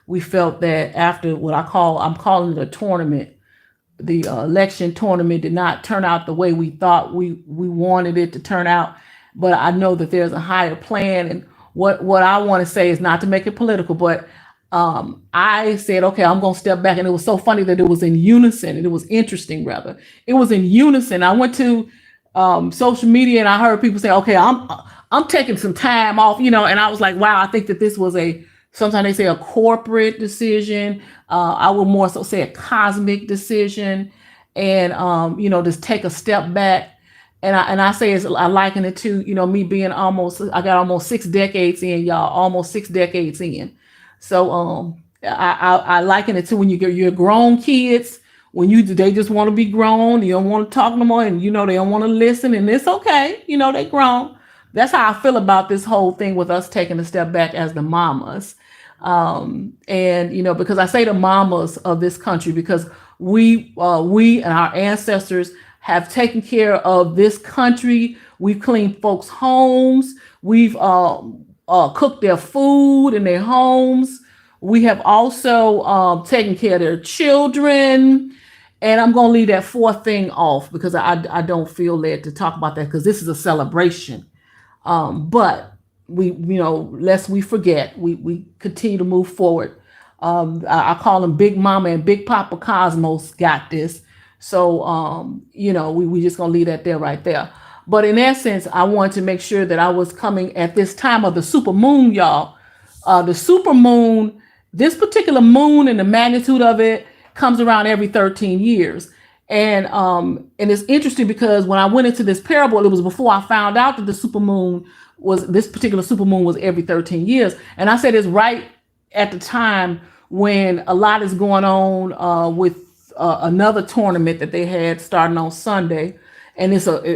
we felt that after what I'm calling it a tournament, the election tournament did not turn out the way we thought we wanted it to turn out. But I know that there's a higher plan, and what I want to say is not to make it political, but I said, okay, I'm going to step back. And it was so funny that it was in unison, and it was interesting, rather. It was in unison. I went to social media, and I heard people say, okay, I'm taking some time off, and I was like, wow, I think that this was sometimes they say a corporate decision. I would more so say a cosmic decision, and just take a step back. And I say I liken it to, me being I got almost 6 decades in, y'all, almost 6 decades in. So I liken it to when you're grown kids, when they just want to be grown, you don't want to talk no more, and they don't want to listen, and it's okay, they grown. That's how I feel about this whole thing with us taking a step back as the mamas. And because I say the mamas of this country, because we and our ancestors have taken care of this country. We've cleaned folks' homes. We've cooked their food in their homes. We have also taken care of their children. And I'm going to leave that fourth thing off because I don't feel led to talk about that because this is a celebration. But lest we forget, we continue to move forward. I call them Big Mama and Big Papa Cosmos got this. So, we just going to leave that there right there. But in essence, I wanted to make sure that I was coming at this time of the super moon, y'all. The super moon, this particular moon and the magnitude of it comes around every 13 years. And it's interesting because when I went into this parable, it was before I found out that this particular super moon was every 13 years. And I said it's right at the time when a lot is going on with another tournament that they had starting on Sunday. And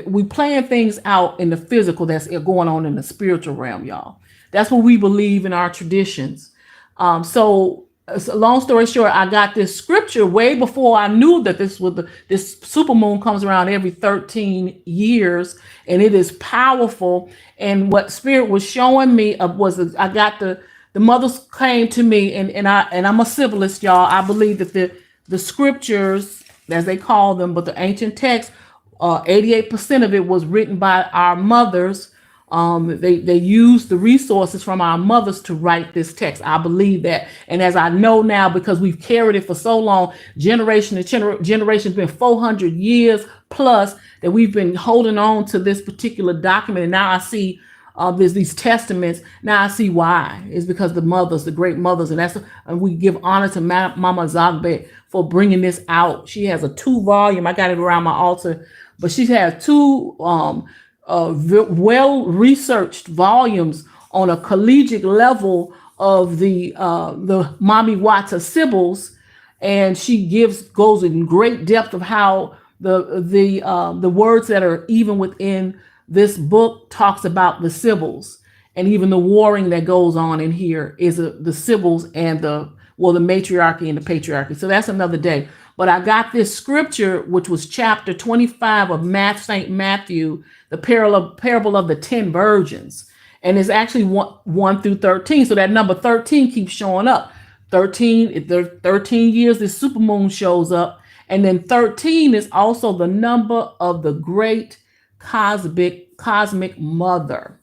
we playing things out in the physical that's going on in the spiritual realm, y'all. That's what we believe in our traditions. So long story short, I got this scripture way before I knew that this super moon comes around every 13 years, and it is powerful. And what Spirit was showing me was I got the mothers came to me, and I'm a Sibylist, y'all. I believe that the scriptures, as they call them, but the ancient text, 88% of it was written by our mothers. They used the resources from our mothers to write this text. I believe that. And as I know now, because we've carried it for so long, generation to generation, been 400 years plus that we've been holding on to this particular document. And now I see there's these testaments. Now I see why. It's because the mothers, the great mothers, and we give honor to Mama Zagbe for bringing this out. She has a 2-volume. I got it around my altar, but she has 2 well-researched volumes on a collegiate level of the Mommy Wata Sibyls, and she goes in great depth of how the words that are even within this book talks about the Sibyls, and even the warring that goes on in here is the Sibyls and the matriarchy and the patriarchy. So that's another day. But I got this scripture, which was chapter 25 of St. Matthew, the parable of the 10 virgins. And it's actually 1 through 13. So that number 13 keeps showing up. 13 years, this supermoon shows up. And then 13 is also the number of the great cosmic mother.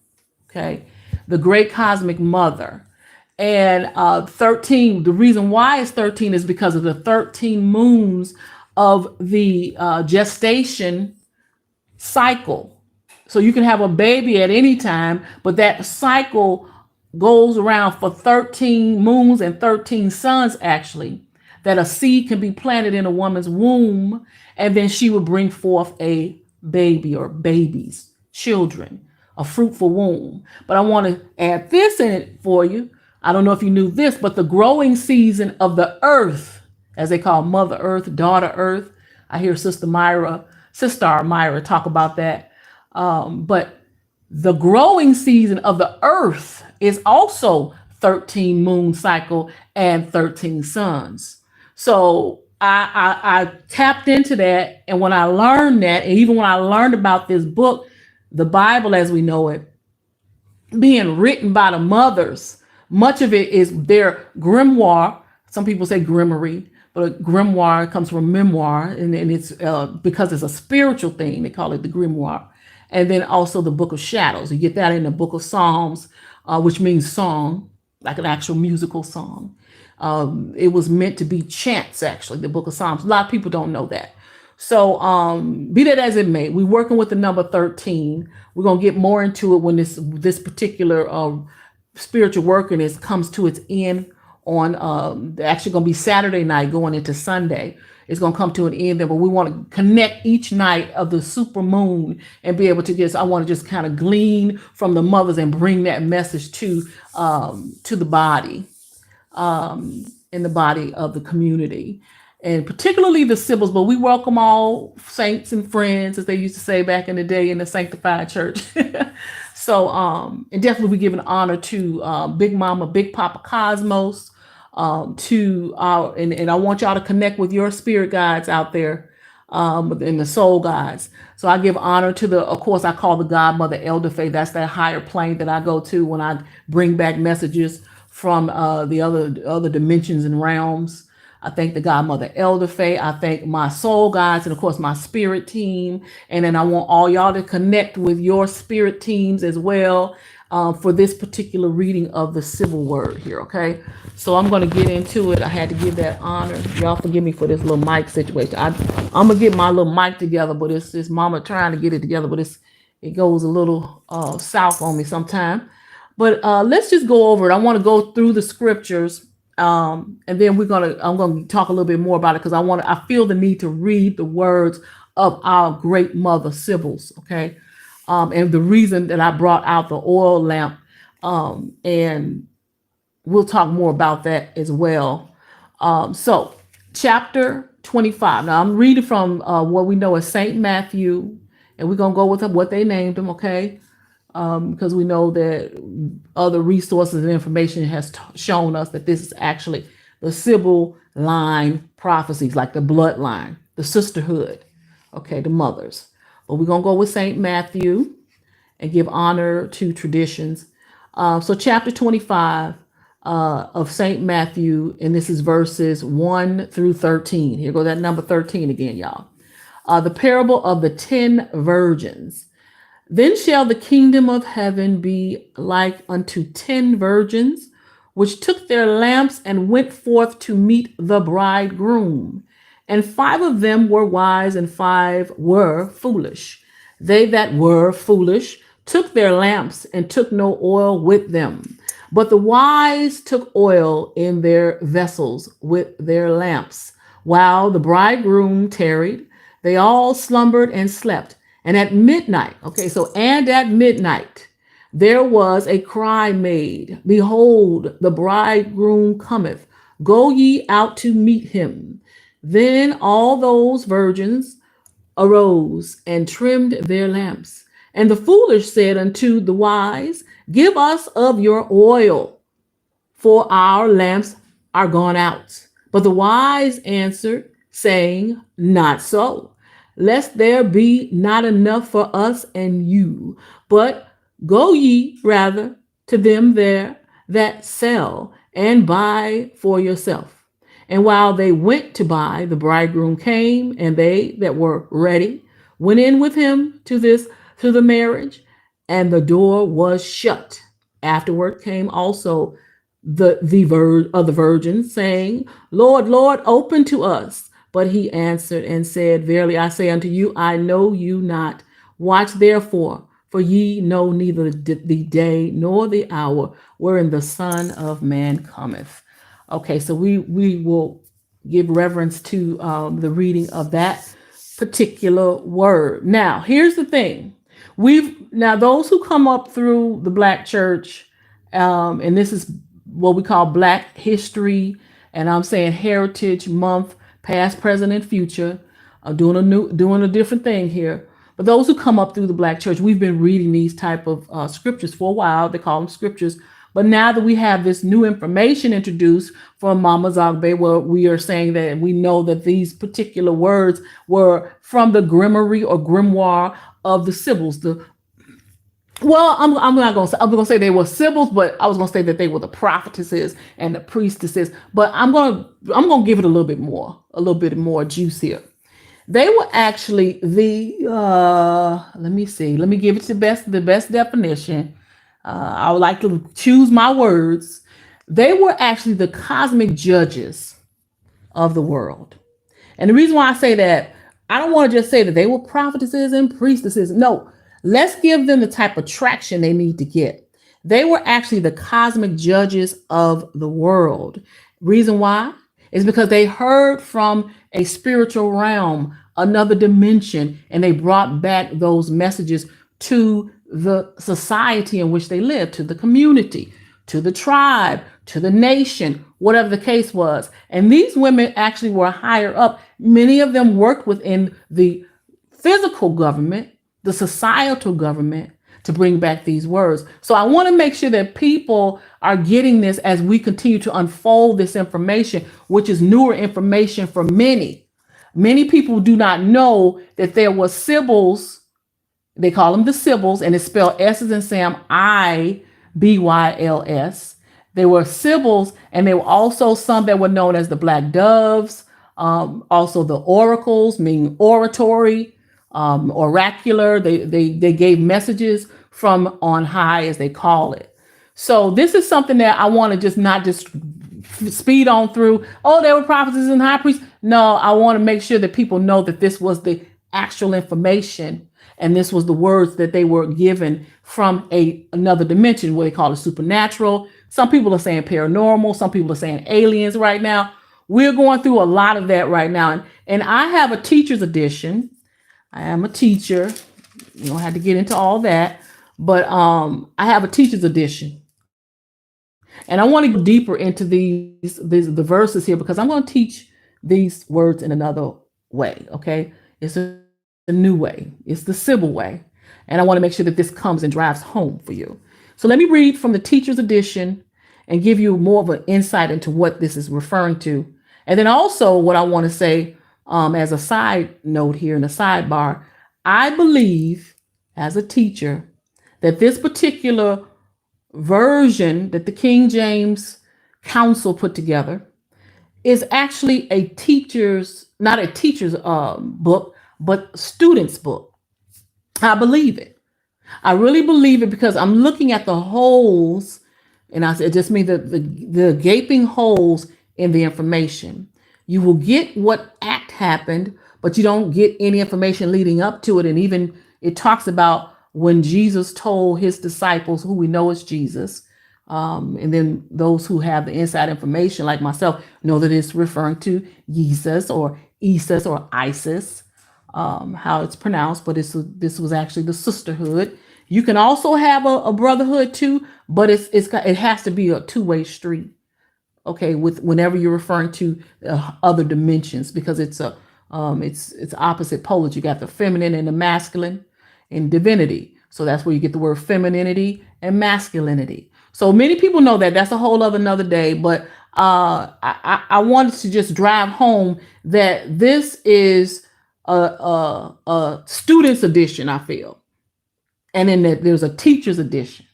Okay. The great cosmic mother. And 13, the reason why it's 13 is because of the 13 moons of the gestation cycle. So you can have a baby at any time, but that cycle goes around for 13 moons and 13 suns, actually, that a seed can be planted in a woman's womb, and then she would bring forth a baby or babies, children, a fruitful womb. But I want to add this in it for you. I don't know if you knew this, but the growing season of the earth, as they call Mother Earth, Daughter Earth. I hear Sister Myra talk about that. But the growing season of the earth is also 13 moon cycle and 13 suns. So I tapped into that. And when I learned that, and even when I learned about this book, the Bible as we know it, being written by the mothers Much of it is their grimoire. Some people say grimory, but a grimoire comes from memoir, and it's because it's a spiritual thing, they call it the grimoire. And then also the Book of Shadows. You get that in the Book of Psalms, which means song, like an actual musical song. It was meant to be chants, actually, the Book of Psalms. A lot of people don't know that. So be that as it may, we're working with the number 13. We're going to get more into it when this particular spiritual working comes to its end on actually going to be Saturday night going into Sunday. It's going to come to an end there, but we want to connect each night of the super moon and be able to I want to just kind of glean from the mothers and bring that message to the body, in the body of the community, and particularly the Sibyls. But we welcome all saints and friends, as they used to say back in the day in the sanctified church. So, and definitely we give an honor to Big Mama, Big Papa Cosmos, to our, and I want y'all to connect with your spirit guides out there, and the soul guides. So I give honor to of course, I call the Godmother Elder Faith. That's that higher plane that I go to when I bring back messages from the other dimensions and realms. I thank the Godmother Elder Faith. I thank my soul guides and of course my spirit team. And then I want all y'all to connect with your spirit teams as well, for this particular reading of the Sibyl word here. Okay. So I'm going to get into it. I had to give that honor. Y'all forgive me for this little mic situation. I'm going to get my little mic together, but it's Mama trying to get it together, but it goes a little south on me sometime. But let's just go over it. I want to go through the scriptures. And then I'm going to talk a little bit more about it, because I feel the need to read the words of our great mother Sibyls. Okay. And the reason that I brought out the oil lamp, and we'll talk more about that as well. So chapter 25. Now I'm reading from what we know as St. Matthew, and we're going to go with what they named him. Okay. Because we know that other resources and information has shown us that this is actually the Sibyl line prophecies, like the bloodline, the sisterhood, okay, the mothers. But we're going to go with St. Matthew and give honor to traditions. So chapter 25 of St. Matthew, and this is verses 1 through 13. Here go that number 13 again, y'all. The parable of the 10 virgins. Then shall the kingdom of heaven be like unto 10 virgins, which took their lamps and went forth to meet the bridegroom. And 5 of them were wise, and 5 were foolish. They that were foolish took their lamps and took no oil with them. But the wise took oil in their vessels with their lamps. While the bridegroom tarried, they all slumbered and slept. And at midnight, and at midnight, there was a cry made, Behold, the bridegroom cometh. Go ye out to meet him. Then all those virgins arose and trimmed their lamps. And the foolish said unto the wise, Give us of your oil, for our lamps are gone out. But the wise answered, saying, Not so, lest there be not enough for us and you. But go ye rather to them there that sell, and buy for yourself. And while they went to buy, the bridegroom came, and they that were ready went in with him to the marriage, and the door was shut. Afterward came also the virgins, saying, Lord, Lord, open to us. But he answered and said, Verily I say unto you, I know you not. Watch therefore, for ye know neither the day nor the hour wherein the Son of Man cometh. Okay, so we will give reverence to the reading of that particular word. Now, here's the thing. Those who come up through the Black church, and this is what we call Black History, and I'm saying Heritage Month, past, present, and future, doing a different thing here. But those who come up through the Black church, we've been reading these type of scriptures for a while. They call them scriptures. But now that we have this new information introduced from Mama Zogbe, where we are saying that we know that these particular words were from the grimoire or grimoire of the Sibyls, the Well, I'm not gonna say, I'm gonna say they were Sibyls, but I was gonna say that they were the prophetesses and the priestesses. But I'm gonna give it a little bit more juice here. They were actually the let me see, let me give it the best definition. I would like to choose my words. They were actually the cosmic judges of the world. And the reason why I say that, I don't want to just say that they were prophetesses and priestesses. No, let's give them the type of traction they need to get. They were actually the cosmic judges of the world. Reason why is because they heard from a spiritual realm, another dimension, and they brought back those messages to the society in which they lived, to the community, to the tribe, to the nation, whatever the case was. And these women actually were higher up. Many of them worked within the physical government, the societal government, to bring back these words. So I want to make sure that people are getting this as we continue to unfold this information, which is newer information for many. Many people do not know that there were Sibyls. They call them the Sibyls, and it's spelled S as in Sam, Ibyls. They were Sibyls, and there were also some that were known as the Black Doves, also the oracles, meaning oratory, oracular. They gave messages from on high, as they call it. So this is something that I want to just not just speed on through. Oh, there were prophets and high priests. No, I want to make sure that people know that this was the actual information. And this was the words that they were given from another dimension, what they call it supernatural. Some people are saying paranormal. Some people are saying aliens right now. We're going through a lot of that right now. And I have a teacher's edition. I am a teacher. You don't have to get into all that. But I have a teacher's edition. And I want to go deeper into the verses here, because I'm going to teach these words in another way. Okay. It's a new way. It's the Sibyl way. And I want to make sure that this comes and drives home for you. So let me read from the teacher's edition and give you more of an insight into what this is referring to. And then also what I want to say as a side note here in the sidebar, I believe as a teacher that this particular version that the King James Council put together is actually a teacher's, not a teacher's book, but student's book. I believe it. I really believe it, because I'm looking at the holes, and it just means the gaping holes in the information. You will get what act happened, but you don't get any information leading up to it. And even it talks about when Jesus told his disciples, who we know is Jesus, and then those who have the inside information, like myself, know that it's referring to Jesus or Isis or Isis, how it's pronounced, but this was actually the sisterhood. You can also have a brotherhood too, but it has to be a two-way street. Okay, with whenever you're referring to other dimensions, because it's opposite poles. You got the feminine and the masculine in divinity. So that's where you get the word femininity and masculinity. So many people know that. That's a whole other another day. But I wanted to just drive home that this is a student's edition, I feel. And then there's a teacher's edition,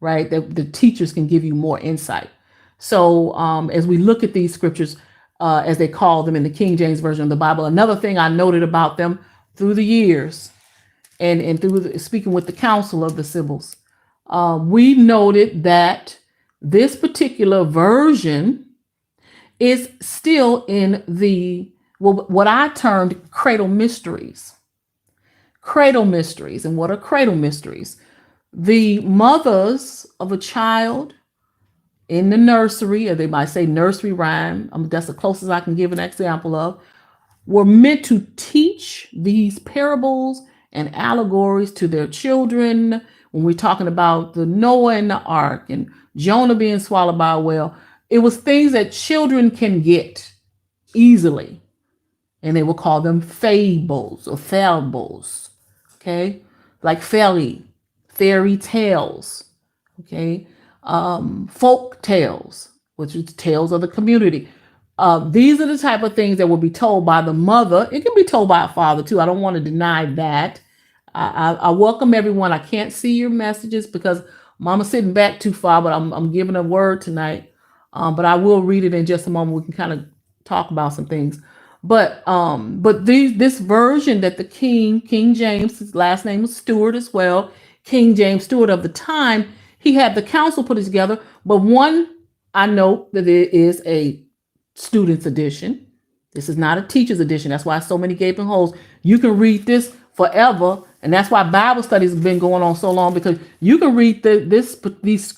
right? That the teachers can give you more insight. So as we look at these scriptures, as they call them in the King James Version of the Bible, another thing I noted about them through the years and through speaking with the council of the Sibyls, we noted that this particular version is still in what I termed cradle mysteries. Cradle mysteries. And what are cradle mysteries? The mothers of a child in the nursery, or they might say nursery rhyme, that's the closest I can give an example of, were meant to teach these parables and allegories to their children. When we're talking about the Noah and the ark and Jonah being swallowed by a whale, it was things that children can get easily. And they will call them fables or fables. Okay, like fairy tales. Okay, folk tales, which is tales of the community. These are the type of things that will be told by the mother. It can be told by a father too. I don't want to deny that. I welcome everyone. I can't see your messages because Mama's sitting back too far, but I'm giving a word tonight. But I will read it in just a moment. We can kind of talk about some things. But this version that the King James, his last name was Stewart as well, King James Stewart of the time, he had the council put it together. But one, I note that it is a student's edition. This is not a teacher's edition. That's why so many gaping holes. You can read this forever, and that's why Bible studies have been going on so long, because you can read these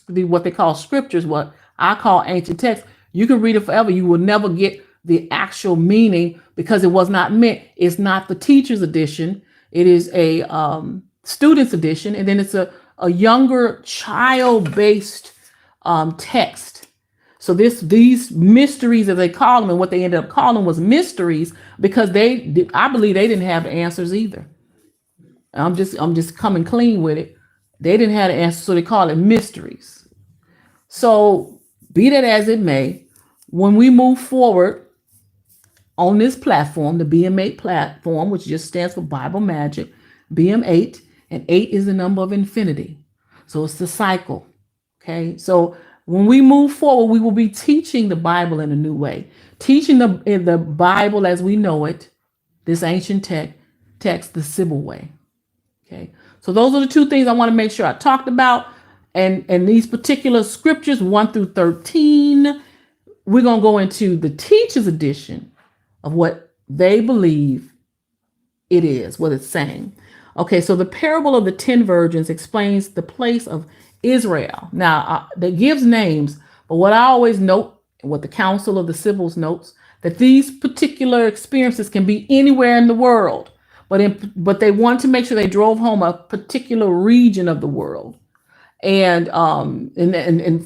what they call scriptures, what I call ancient texts. You can read it forever. You will never get the actual meaning because it was not meant. It's not the teacher's edition. It is a student's edition, and then it's a younger child-based text. So these mysteries, as they call them, and what they ended up calling was mysteries, because I believe they didn't have the answers either. I'm just coming clean with it. They didn't have the answers, so they call it mysteries. So be that as it may, when we move forward on this platform, the BM8 platform, which just stands for Bible Magic, BM8, and 8 is the number of infinity. So it's the cycle. Okay. So when we move forward, we will be teaching the Bible in a new way, teaching the Bible as we know it, this ancient text, the Sibyl way. Okay. So those are the two things I want to make sure I talked about. And these particular scriptures, 1 through 13, we're going to go into the teacher's edition of what they believe it is, what it's saying. Okay, so the parable of the 10 virgins explains the place of Israel. Now, that gives names, but what I always note, what the Council of the Sibyls notes, that these particular experiences can be anywhere in the world, but they want to make sure they drove home a particular region of the world, and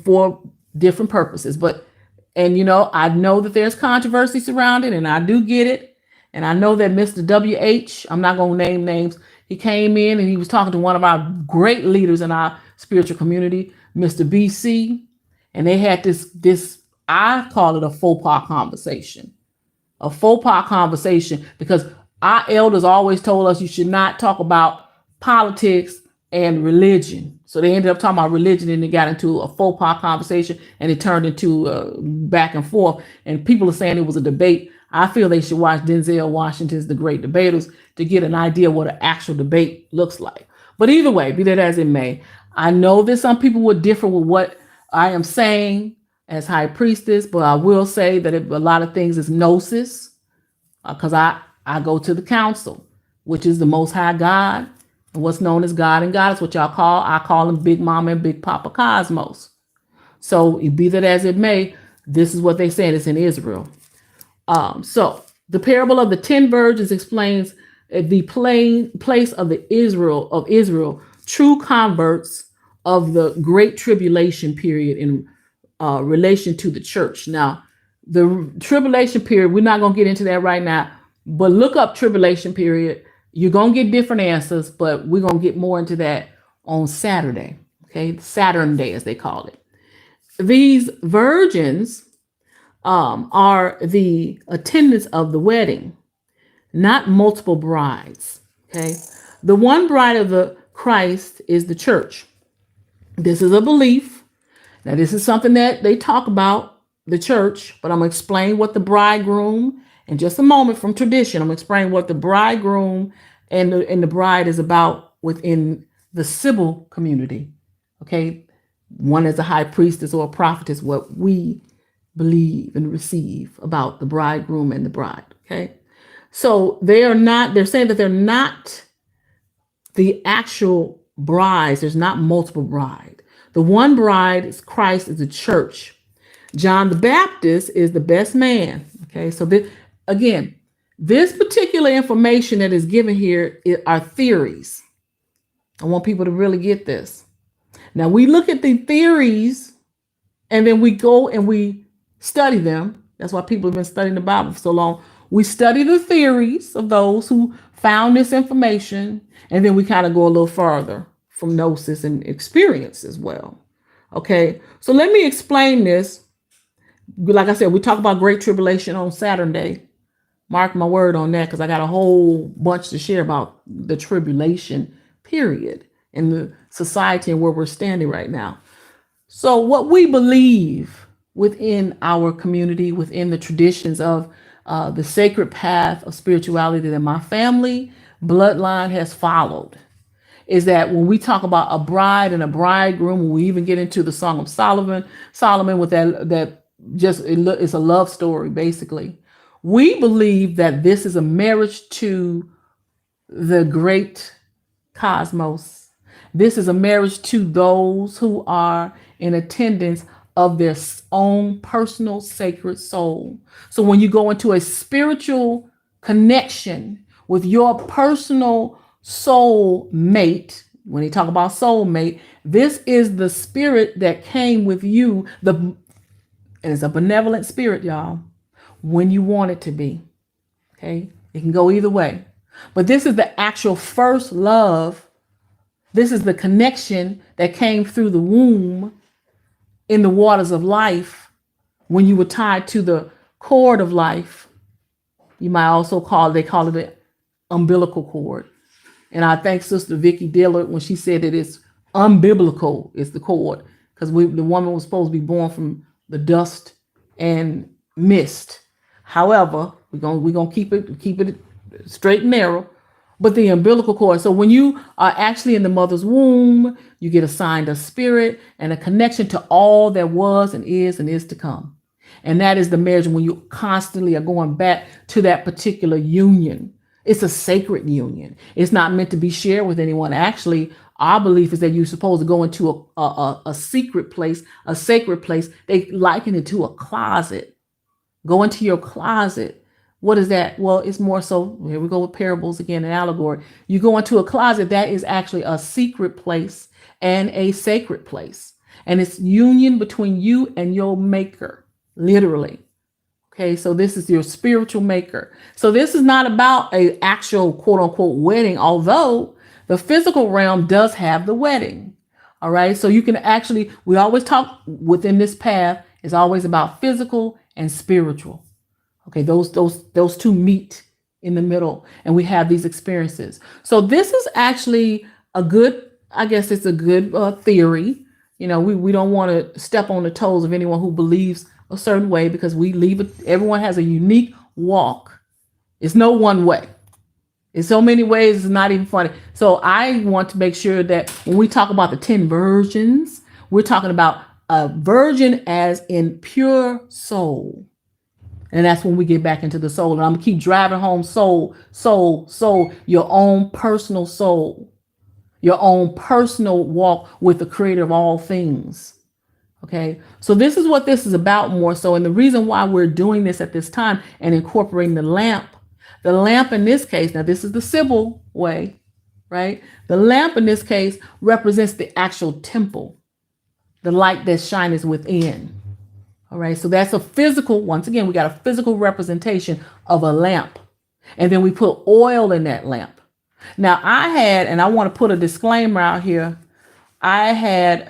for different purposes. And I know that there's controversy surrounding, and I do get it. And I know that Mr. WH, I'm not going to name names, he came in and he was talking to one of our great leaders in our spiritual community, Mr. BC, and they had this I call it a faux pas conversation. A faux pas conversation, because our elders always told us you should not talk about politics and religion. So they ended up talking about religion, and they got into a faux pas conversation, and it turned into back and forth. And people are saying it was a debate. I feel they should watch Denzel Washington's The Great Debaters to get an idea what an actual debate looks like. But either way, be that as it may, I know that some people would differ with what I am saying as High Priestess, but I will say that a lot of things is gnosis, because I go to the council, which is the Most High God, and what's known as God and Goddess, which I call them Big Mama and Big Papa Cosmos. So be that as it may, this is what they say. It's in Israel. So the parable of the 10 virgins explains the place of Israel, true converts of the Great Tribulation period in relation to the church. Now, the tribulation period, we're not going to get into that right now, but look up tribulation period. You're going to get different answers, but we're going to get more into that on Saturday. Okay, Saturn Day, as they call it. These virgins are the attendants of the wedding, not multiple brides. Okay, the one bride of the Christ is the church. This is a belief. Now, this is something that they talk about, the church, but I'm going to explain what the bridegroom in just a moment from tradition. I'm going to explain what the bridegroom and the bride is about within the Sibyl community. Okay, one is a high priestess or a prophetess, what we believe and receive about the bridegroom and the bride. Okay, so they're saying that they're not the actual brides. There's not multiple bride. The one bride is Christ, is the church. John the Baptist is the best man. Okay, so this particular information that is given here are theories. I want people to really get this. Now, we look at the theories and then we go and we study them. That's why people have been studying the Bible for so long. We study the theories of those who found this information, and then we kind of go a little further from gnosis and experience as well. Okay, so let me explain this. Like I said, we talk about Great Tribulation on Saturday. Mark my word on that, because I got a whole bunch to share about the tribulation period, in the society and where we're standing right now. So what we believe within our community, within the traditions of the sacred path of spirituality that my family bloodline has followed, is that when we talk about a bride and a bridegroom, when we even get into the Song of Solomon with that just it's a love story basically. We believe that this is a marriage to the great cosmos. This is a marriage to those who are in attendance of their own personal sacred soul. So when you go into a spiritual connection with your personal soul mate, when they talk about soul mate, this is the spirit that came with you. And it's a benevolent spirit, y'all, when you want it to be. Okay, it can go either way. But this is the actual first love. This is the connection that came through the womb in the waters of life when you were tied to the cord of life. You might also they call it the umbilical cord. And I thank Sister Vicky Dillard when she said that it's unbiblical, it's the cord, because the woman was supposed to be born from the dust and mist. However, we're gonna keep it straight and narrow. But the umbilical cord. So when you are actually in the mother's womb, you get assigned a spirit and a connection to all that was and is to come. And that is the marriage when you constantly are going back to that particular union. It's a sacred union. It's not meant to be shared with anyone. Actually, our belief is that you're supposed to go into a secret place, a sacred place. They liken it to a closet. Go into your closet. What is that? Well, it's more so, here we go with parables again and allegory. You go into a closet, that is actually a secret place and a sacred place. And it's union between you and your maker, literally. Okay, so this is your spiritual maker. So this is not about an actual quote unquote wedding, although the physical realm does have the wedding. All right, so you can actually, we always talk within this path is always about physical and spiritual. Okay, those two meet in the middle and we have these experiences. So this is actually a good, I guess it's a good theory. You know, we don't want to step on the toes of anyone who believes a certain way because we leave it, everyone has a unique walk. It's no one way. In so many ways, it's not even funny. So I want to make sure that when we talk about the 10 virgins, we're talking about a virgin as in pure soul. And that's when we get back into the soul. And I'm gonna keep driving home soul, your own personal soul, your own personal walk with the creator of all things. Okay, so this is what this is about more so. And the reason why we're doing this at this time and incorporating the lamp in this case, now this is the Sibyl way, right? The lamp in this case represents the actual temple, the light that shines within. All right, so that's a physical, once again, we got a physical representation of a lamp. And then we put oil in that lamp. Now I had, and I want to put a disclaimer out here. I had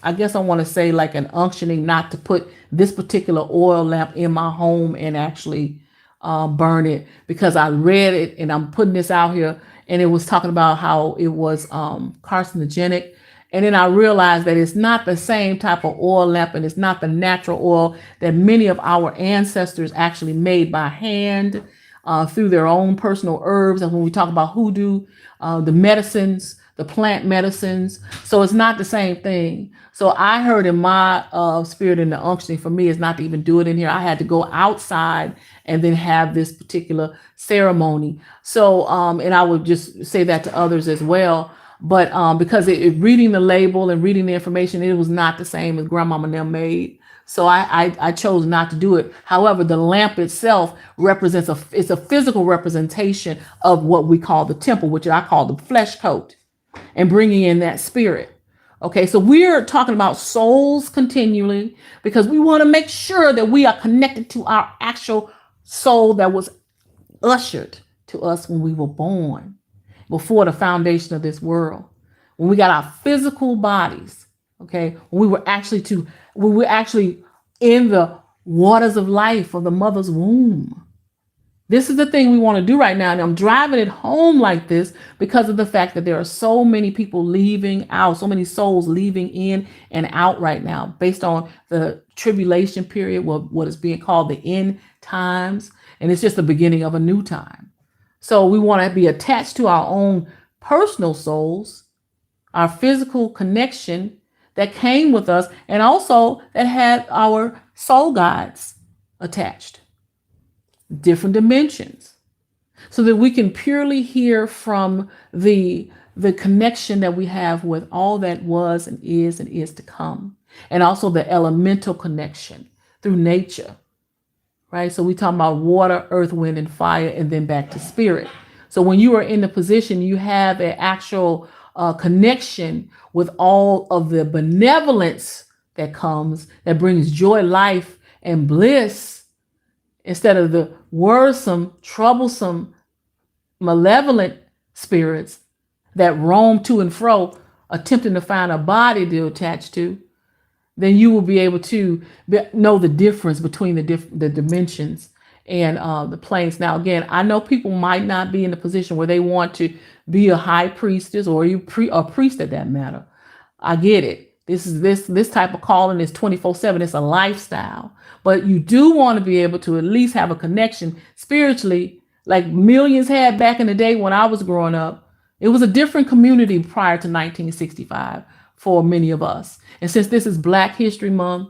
I guess I want to say like an unctioning not to put this particular oil lamp in my home and actually burn it, because I read it and I'm putting this out here and it was talking about how it was carcinogenic. And then I realized that it's not the same type of oil lamp and it's not the natural oil that many of our ancestors actually made by hand through their own personal herbs. And when we talk about hoodoo, the medicines, the plant medicines. So it's not the same thing. So I heard in my spirit and the unctioning for me is not to even do it in here. I had to go outside and then have this particular ceremony. So, and I would just say that to others as well. But because reading the label and reading the information, it was not the same as grandmama and them made. So I chose not to do it. However, the lamp itself represents it's a physical representation of what we call the temple, which I call the flesh coat, and bringing in that spirit. Okay, so we're talking about souls continually because we want to make sure that we are connected to our actual soul that was ushered to us when we were born, before the foundation of this world, when we got our physical bodies. Okay, when we were actually in the waters of life of the mother's womb. This is the thing we want to do right now. And I'm driving it home like this because of the fact that there are so many people leaving out, so many souls leaving in and out right now based on the tribulation period, what is being called the end times. And it's just the beginning of a new time. So we want to be attached to our own personal souls, our physical connection that came with us, and also that had our soul guides attached. Different dimensions, so that we can purely hear from the connection that we have with all that was and is to come, and also the elemental connection through nature, right? So we talk about water, earth, wind, and fire, and then back to spirit. So when you are in the position, you have an actual connection with all of the benevolence that comes, that brings joy, life, and bliss, instead of the worrisome, troublesome, malevolent spirits that roam to and fro, attempting to find a body to attach to. Then you will be able to know the difference between the dimensions and the planes. Now, again, I know people might not be in the position where they want to be a high priestess or a priest at that matter. I get it. This type of calling is 24/7. It's a lifestyle. But you do want to be able to at least have a connection spiritually, like millions had back in the day when I was growing up. It was a different community prior to 1965 for many of us. And since this is Black History Month,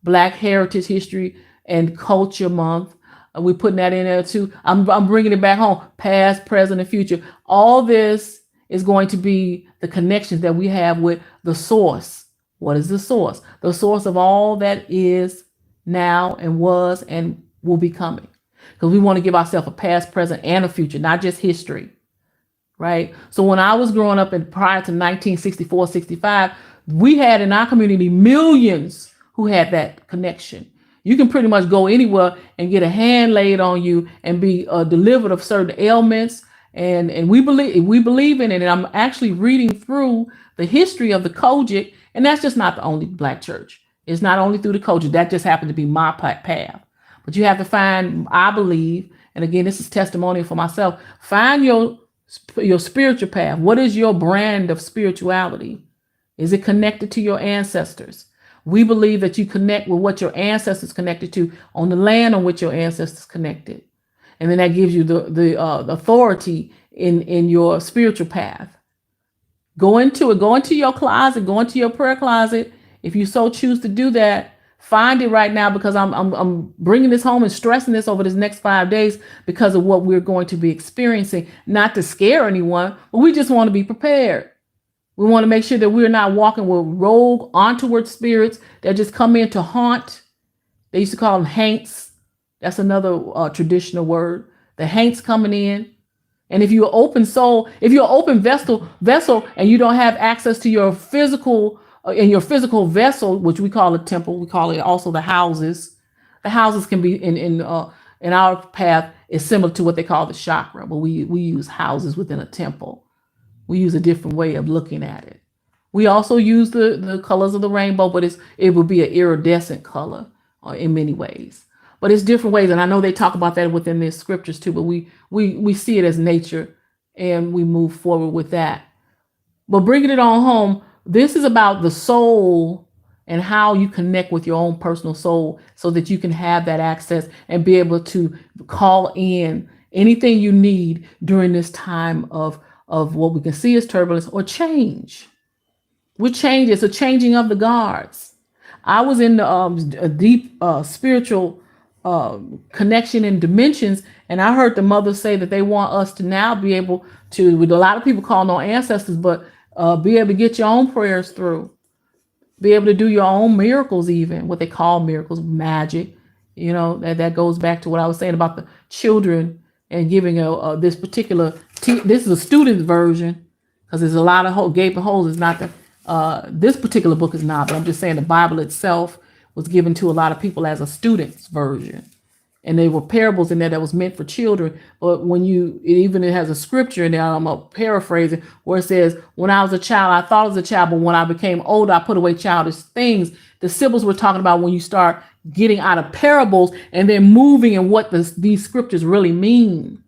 Black Heritage History and Culture Month, we're putting that in there too. I'm bringing it back home, past, present, and future. All this is going to be the connections that we have with the source. What is the source? The source of all that is now and was and will be coming. Because we want to give ourselves a past, present, and a future, not just history, right? So when I was growing up and prior to 1964, 65, we had in our community millions who had that connection. You can pretty much go anywhere and get a hand laid on you and be delivered of certain ailments. And we believe in it. And I'm actually reading through the history of the Kojic, and that's just not the only Black church. It's not only through the Kojic. That just happened to be my path. But you have to find, I believe, and again, this is testimonial for myself, find your spiritual path. What is your brand of spirituality? Is it connected to your ancestors? We believe that you connect with what your ancestors connected to on the land on which your ancestors connected. And then that gives you the authority in your spiritual path. Go into it. Go into your closet. Go into your prayer closet. If you so choose to do that, find it right now, because I'm bringing this home and stressing this over this next 5 days because of what we're going to be experiencing. Not to scare anyone, but we just want to be prepared. We want to make sure that we're not walking with rogue, untoward spirits that just come in to haunt. They used to call them haints. That's another traditional word. The haints coming in. And if you're an open soul, if you're an open vessel, and you don't have access to your physical, in your physical vessel, which we call a temple, we call it also the houses. The houses can be in our path is similar to what they call the chakra, but we use houses within a temple. We use a different way of looking at it. We also use the colors of the rainbow, but it would be an iridescent color in many ways. But it's different ways, and I know they talk about that within their scriptures too, but we see it as nature, and we move forward with that. But bringing it on home, this is about the soul and how you connect with your own personal soul so that you can have that access and be able to call in anything you need during this time of what we can see as turbulence or change. With change, it's a changing of the guards. I was in a deep spiritual connection and dimensions, and I heard the mother say that they want us to now be able to, with a lot of people calling on ancestors, but be able to get your own prayers through, be able to do your own miracles, even what they call miracles, magic. You know, that goes back to what I was saying about the children and giving this particular, this is a student's version, because there's a lot of gaping holes. It's not this particular book is not, but I'm just saying the Bible itself was given to a lot of people as a student's version. And there were parables in there that was meant for children. But when it has a scripture in there, I'm paraphrasing, where it says, when I was a child, I thought I was a child, but when I became older, I put away childish things. The Sibyls we're talking about when you start getting out of parables and then moving in what these scriptures really mean.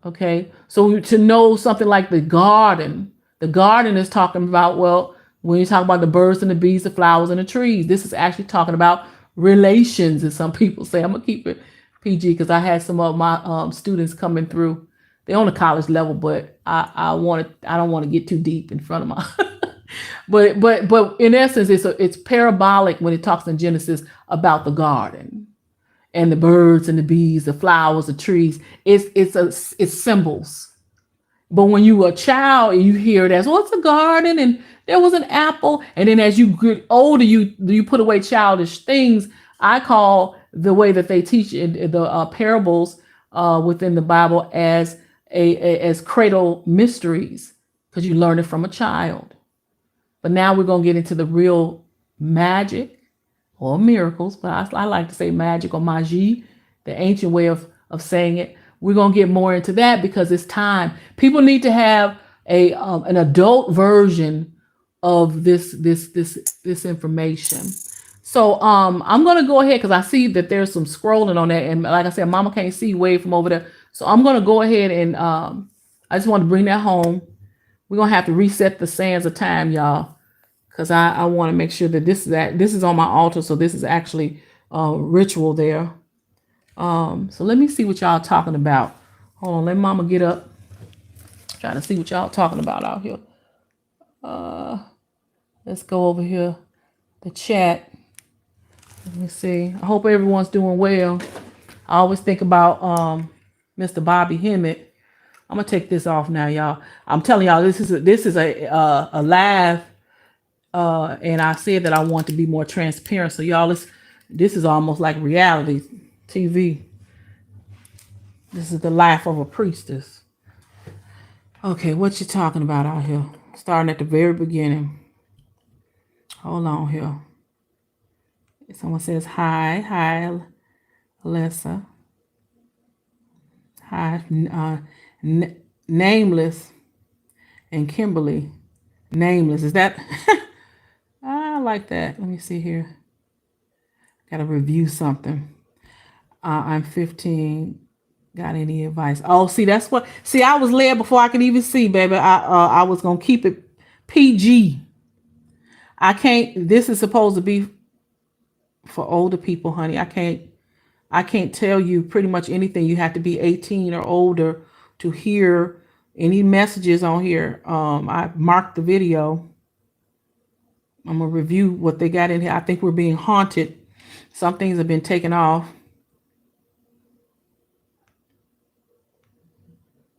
Okay, so to know something like the garden is talking about, well, when you talk about the birds and the bees, the flowers and the trees, this is actually talking about relations, as some people say. I'm gonna keep it PG because I had some of my students coming through. They're on the college level, but I don't want to get too deep in front of my but in essence, it's parabolic when it talks in Genesis about the garden and the birds and the bees, the flowers, the trees. It's symbols. But when you were a child and you hear it as, well, it's a garden and there was an apple, and then as you get older, you put away childish things. I call the way that they teach in the parables within the Bible as cradle mysteries, because you learn it from a child. But now we're going to get into the real magic or miracles, but I like to say magic or magie, the ancient way of saying it. We're going to get more into that because it's time. People need to have an adult version of this information. So I'm going to go ahead because I see that there's some scrolling on that. And like I said, Mama can't see way from over there. So I'm going to go ahead and I just want to bring that home. We're going to have to reset the sands of time, y'all, because I want to make sure that this is on my altar. So this is actually ritual there. So let me see what y'all talking about. Hold on, let Mama get up. Trying to see what y'all talking about out here. Let's go over here, the chat. Let me see. I hope everyone's doing well. I always think about Mr. Bobby Hemmett. I'm gonna take this off now, y'all. I'm telling y'all, this is a live, and I said that I want to be more transparent. So y'all, this is almost like reality TV. This is the life of a priestess. Okay, what you talking about out here? Starting at the very beginning. Hold on here. Someone says hi, Alessa. Hi, Nameless and Kimberly. Nameless, is that? I like that. Let me see here. Gotta review something. I'm 15. Got any advice? Oh, see, that's what. See, I was led before I could even see, baby. I was gonna keep it PG. I can't. This is supposed to be for older people, honey. I can't tell you pretty much anything. You have to be 18 or older to hear any messages on here. I marked the video. I'm gonna review what they got in here. I think we're being haunted. Some things have been taken off.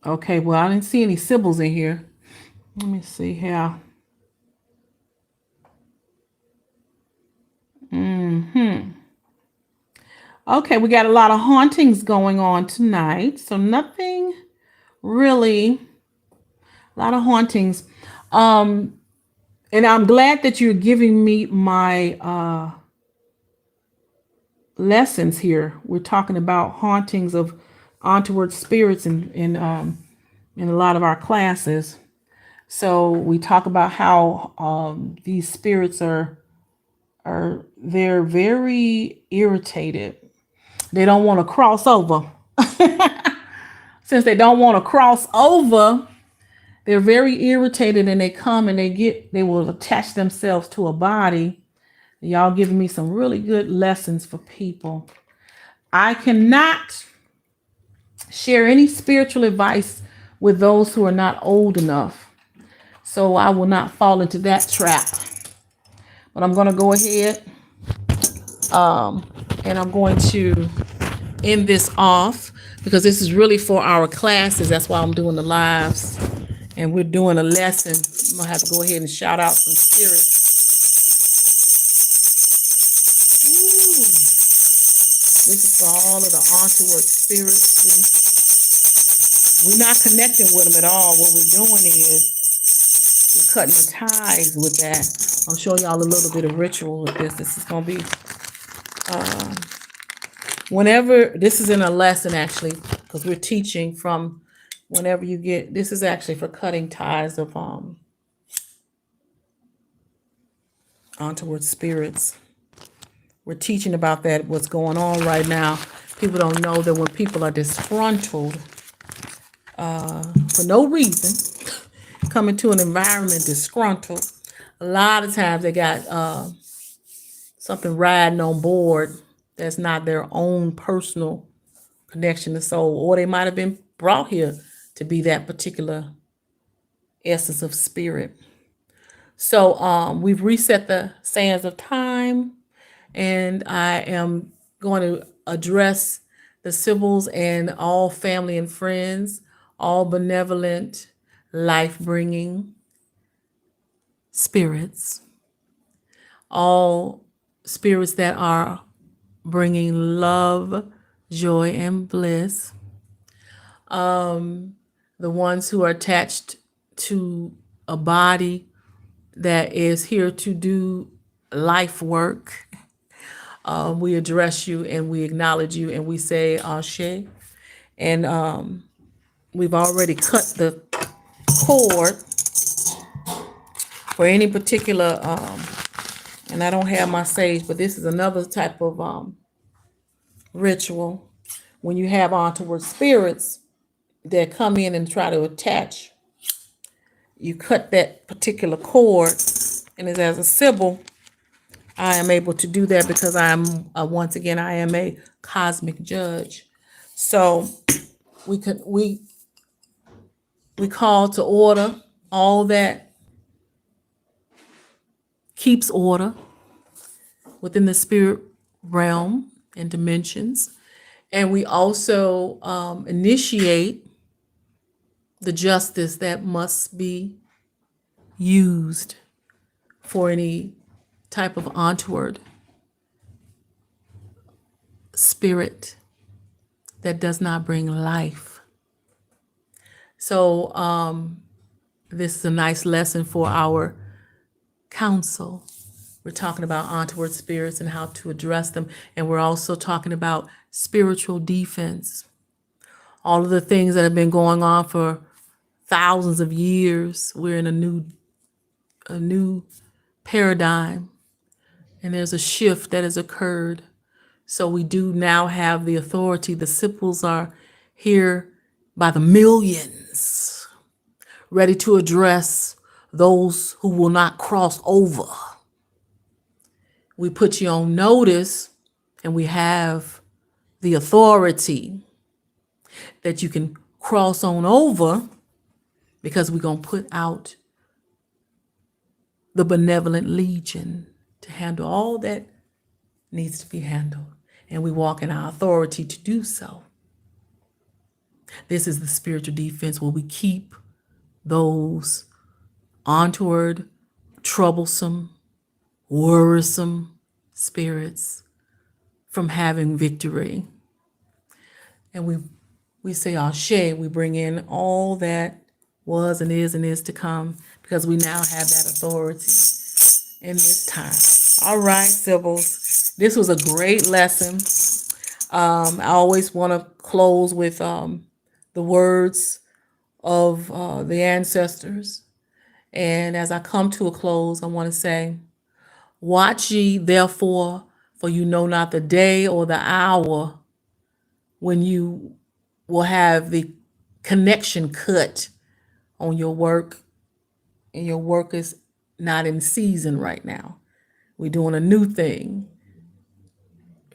Okay, well, I didn't see any Sibyls in here. Let me see how. Okay, we got a lot of hauntings going on tonight. So nothing really, a lot of hauntings. And I'm glad that you're giving me my lessons here. We're talking about hauntings of untoward spirits in a lot of our classes. So we talk about how these spirits they're very irritated. They don't want to cross over. Since they don't want to cross over, they're very irritated, and they come and they will attach themselves to a body. Y'all giving me some really good lessons for people. I cannot share any spiritual advice with those who are not old enough. So I will not fall into that trap. But I'm going to go ahead and I'm going to end this off because this is really for our classes. That's why I'm doing the lives. And we're doing a lesson. I'm going to have to go ahead and shout out some spirits. Ooh. This is for all of the untoward spirits. We're not connecting with them at all. What we're doing is we're cutting the ties with that. I'll show y'all a little bit of ritual with this. This is going to be, whenever, this is in a lesson actually, because we're teaching from whenever you get, this is actually for cutting ties of on towards spirits. We're teaching about that, what's going on right now. People don't know that when people are disgruntled for no reason, coming to an environment disgruntled, a lot of times they got something riding on board that's not their own personal connection to soul, or they might have been brought here to be that particular essence of spirit. So we've reset the sands of time, and I am going to address the Sibyls and all family and friends, all benevolent, life-bringing spirits, all spirits that are bringing love, joy, and bliss. The ones who are attached to a body that is here to do life work. We address you and we acknowledge you and we say Ashe. And we've already cut the cord for any particular, and I don't have my sage, but this is another type of ritual. When you have on towards spirits that come in and try to attach, you cut that particular cord, and as a Sibyl, I am able to do that because I am, once again, I am a cosmic judge. So we call to order all that keeps order within the spirit realm and dimensions. And we also initiate the justice that must be used for any type of onward spirit that does not bring life. So this is a nice lesson for our council. We're talking about onward spirits and how to address them. And we're also talking about spiritual defense. All of the things that have been going on for thousands of years, we're in a new paradigm, and there's a shift that has occurred. So we do now have the authority. The Sibyls are here by the millions, ready to address those who will not cross over. We put you on notice, and we have the authority that you can cross on over, because we're going to put out the benevolent legion to handle all that needs to be handled. And we walk in our authority to do so. This is the spiritual defense where we keep those onward, troublesome, worrisome spirits from having victory. And we say Ashe, we bring in all that was and is to come, because we now have that authority in this time. All right, Sibyls, this was a great lesson. I always want to close with the words of the ancestors. And as I come to a close, I want to say, watch ye therefore, for you know not the day or the hour when you will have the connection cut on your work, and your work is not in season right now. We're doing a new thing.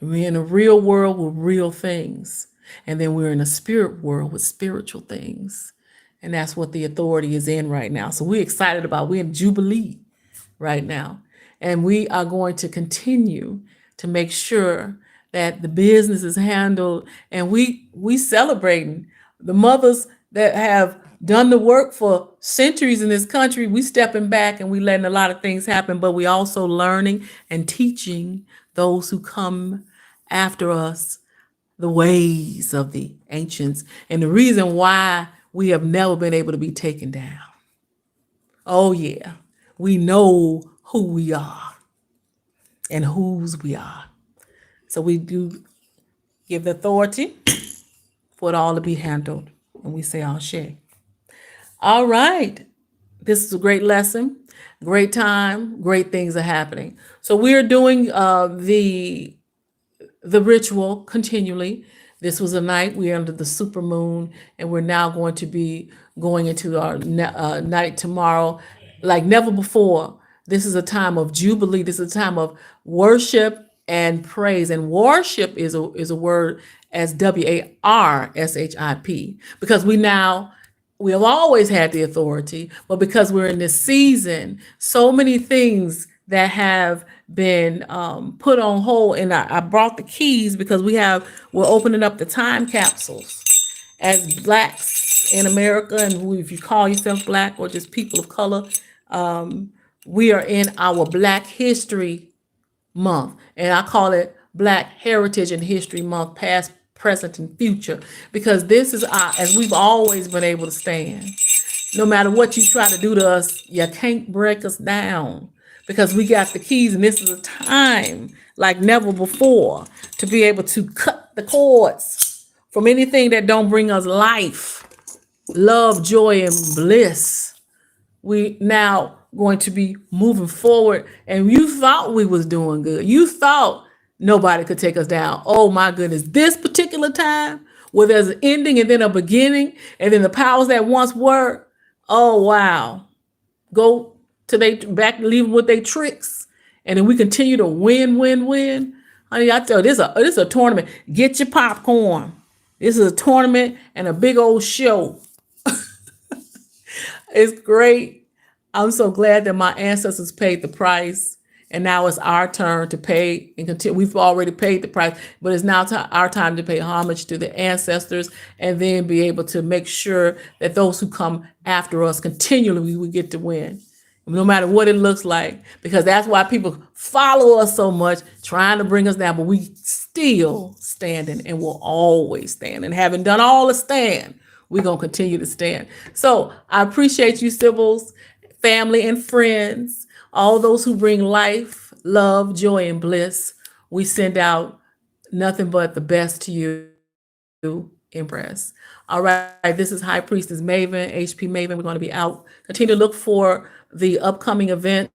We're in a real world with real things, and then we're in a spirit world with spiritual things. And that's what the authority is in right now. So we're excited about, we're in Jubilee right now. And we are going to continue to make sure that the business is handled, and we celebrating the mothers that have done the work for centuries in this country. We stepping back and we letting a lot of things happen, but we also learning and teaching those who come after us the ways of the ancients, and the reason why we have never been able to be taken down. Oh yeah, we know who we are and whose we are. So we do give the authority for it all to be handled, and we say Ashe. All right, this is a great lesson, great time, great things are happening. So we are doing the ritual continually. This was a night we are under the super moon, and we're now going to be going into our night tomorrow like never before. This is a time of jubilee. This is a time of worship and praise. And worship is a word as WARSHIP, because we have always had the authority, but because we're in this season, so many things that have been put on hold. And I brought the keys because we're opening up the time capsules as Blacks in America, and if you call yourself Black or just people of color, we are in our Black History Month, and I call it Black Heritage and History Month, past, present, and future, because this is as we've always been able to stand. No matter what you try to do to us, you can't break us down, because we got the keys, and this is a time like never before to be able to cut the cords from anything that don't bring us life, love, joy, and bliss. We now going to be moving forward, and you thought we was doing good. You thought nobody could take us down. Oh my goodness, this particular time where there's an ending and then a beginning, and then the powers that once were, oh wow, go to they back, leave them with their tricks, and then we continue to win. Honey, I tell you, this is a tournament. Get your popcorn. This is a tournament and a big old show. It's great. I'm so glad that my ancestors paid the price, and now it's our turn to pay and continue. We've already paid the price, but it's now our time to pay homage to the ancestors, and then be able to make sure that those who come after us continually, we get to win, no matter what it looks like, because that's why people follow us so much, trying to bring us down, but we still standing and will always stand. And having done all the stand, we're going to continue to stand. So I appreciate you, Sibyls, family and friends, all those who bring life, love, joy, and bliss. We send out nothing but the best to you, Empress. All right, this is High Priestess Maven, HPMaven. We're going to be out. Continue to look for the upcoming events.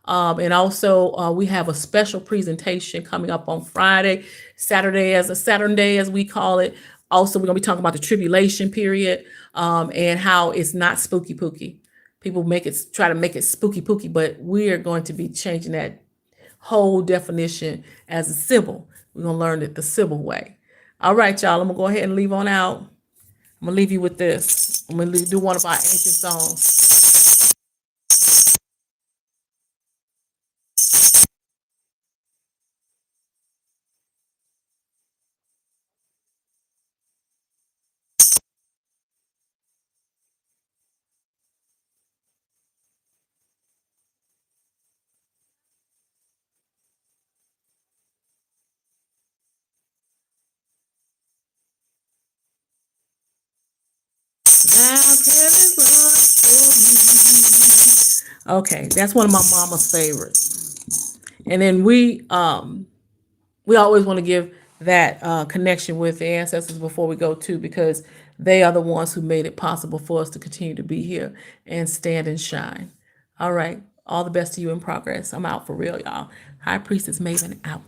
And also, we have a special presentation coming up on Friday, Saturday as we call it. Also, we're going to be talking about the tribulation period, and how it's not spooky pooky. People try to make it spooky pooky, but we are going to be changing that whole definition as a Sibyl. We're going to learn it the Sibyl way. All right, y'all, I'm going to go ahead and leave on out. I'm going to leave you with this. I'm going to do one of our ancient songs. Okay, that's one of my mama's favorites. And then we always want to give that connection with the ancestors before we go too, because they are the ones who made it possible for us to continue to be here and stand and shine. All right, all the best to you in progress. I'm out for real, y'all. High Priestess Maven out.